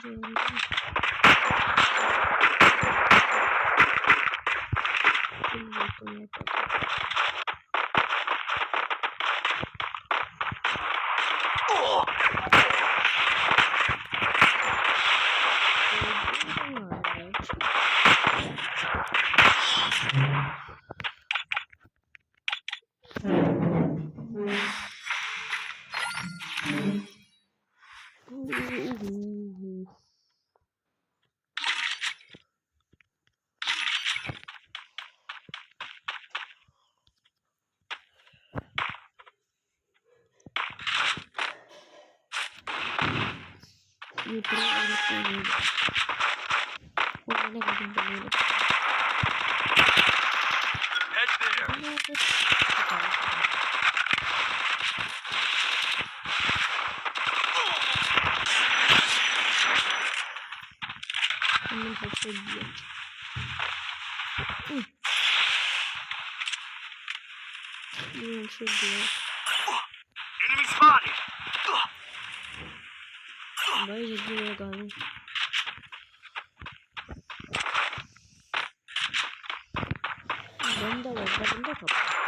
Enemy spotted. भाई जल्दी मेरा गाना बंदा खा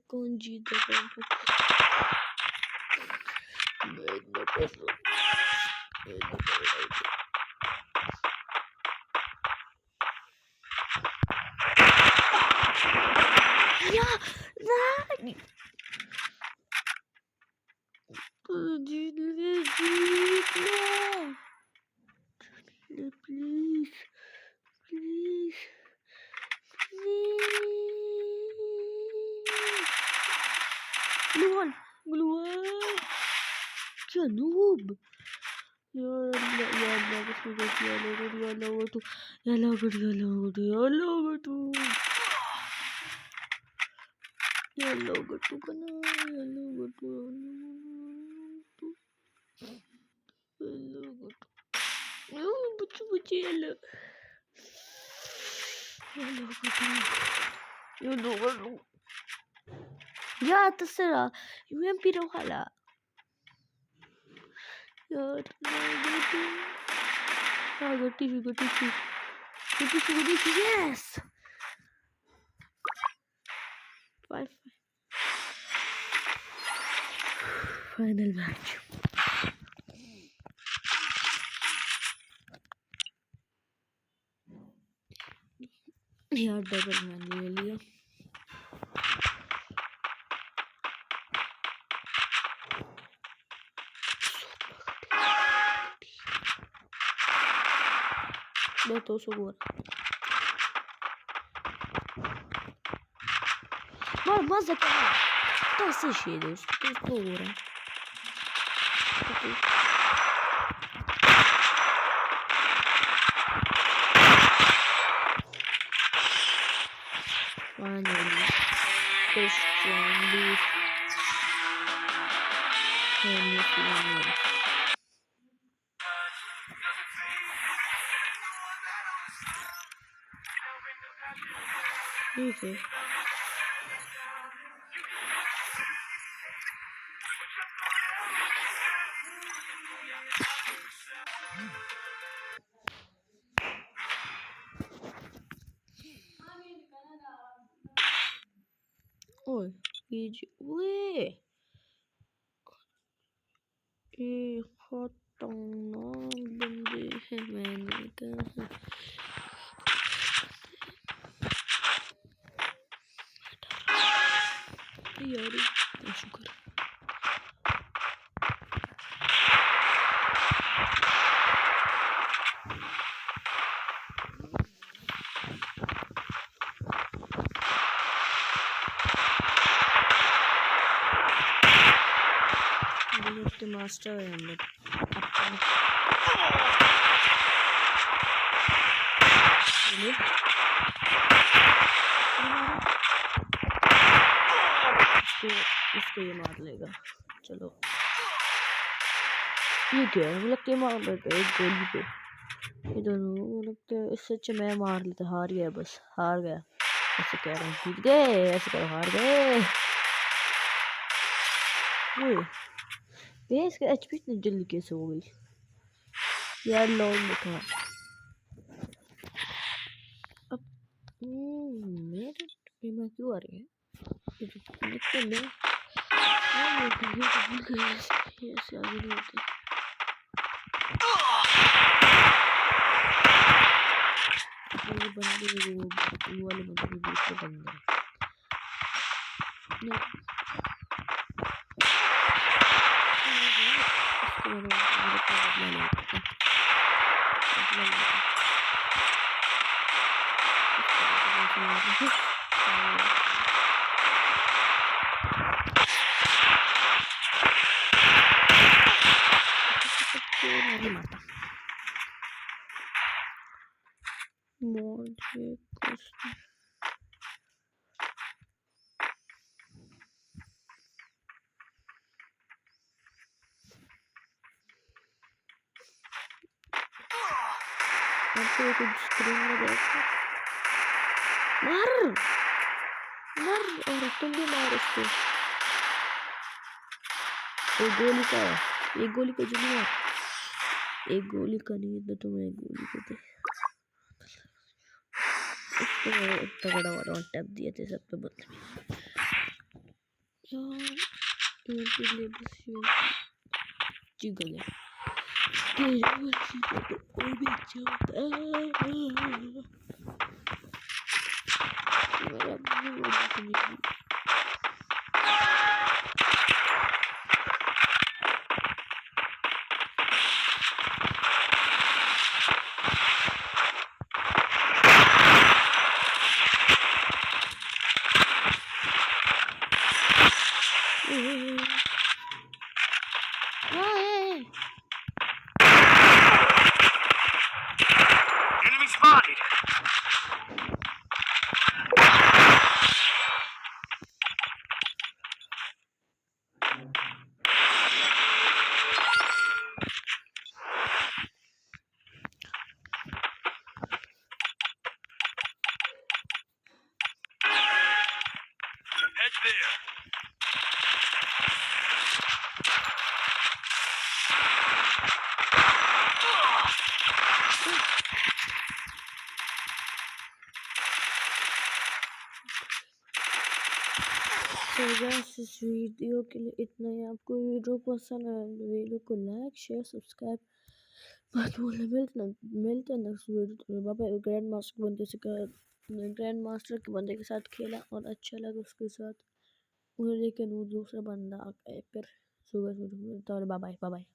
कौन जीतेगा प्लीज प्लीज ग्लूअल क्या noob Ya terserah. UMP dah kalah. Ya, got tissue. Yes. 5. Final match. यार डबल मैन ले लिया बहुत सो हुआ ما مزك تاسي شيء دوست تصورة finally Christian Leaf easy. Oi, weh, खतरनाक बंदे हैं मैंने कहा यार शुक्र मास्टर है हम लोग इसको ये मार लेगा। चलो ये क्या है, मतलब के मार देते एक गोली पे ये दोनों। लगता है इससे अच्छा मैं मार लेता। हार गया, बस हार गया। ऐसे कह रहा हूँ जीत गए, ऐसे करो हार गए। ये इसके एचपी इतनी जल्दी कैसे हो गई यार। लॉल लिखा अब मेरे में क्यों आ रही है लिखते में ऐसे आगे नहीं होते। ये बंदे वो वाले बंदे दूसरे बंदे मार मार और तुम भी मार इसको। एक गोली का है, एक गोली का जुनिया, एक गोली का नहीं तो तुम्हें एक गोली को दे। इसको तगड़ा वाला टैप दिए थे सब पे बदले यार। ये ले बस ये चिकन है तेरे वर्षी को तो और भी अच्छा होता है। मेरा अपनी गोली को नहीं Enemy spotted. Head there. तो बस इस वीडियो के लिए इतना ही। आपको वीडियो पसंद है तो वीडियो को लाइक शेयर सब्सक्राइब मत भूलना। मिलते हैं नेक्स्ट वीडियो। बाबा ग्रैंड मास्टर बंदे से ग्रैंड मास्टर के बंदे के साथ खेला और अच्छा लगा उसके साथ, लेकिन वो दूसरा बंदा आ गया फिर सुबह सुबह। Bye bye bye bye.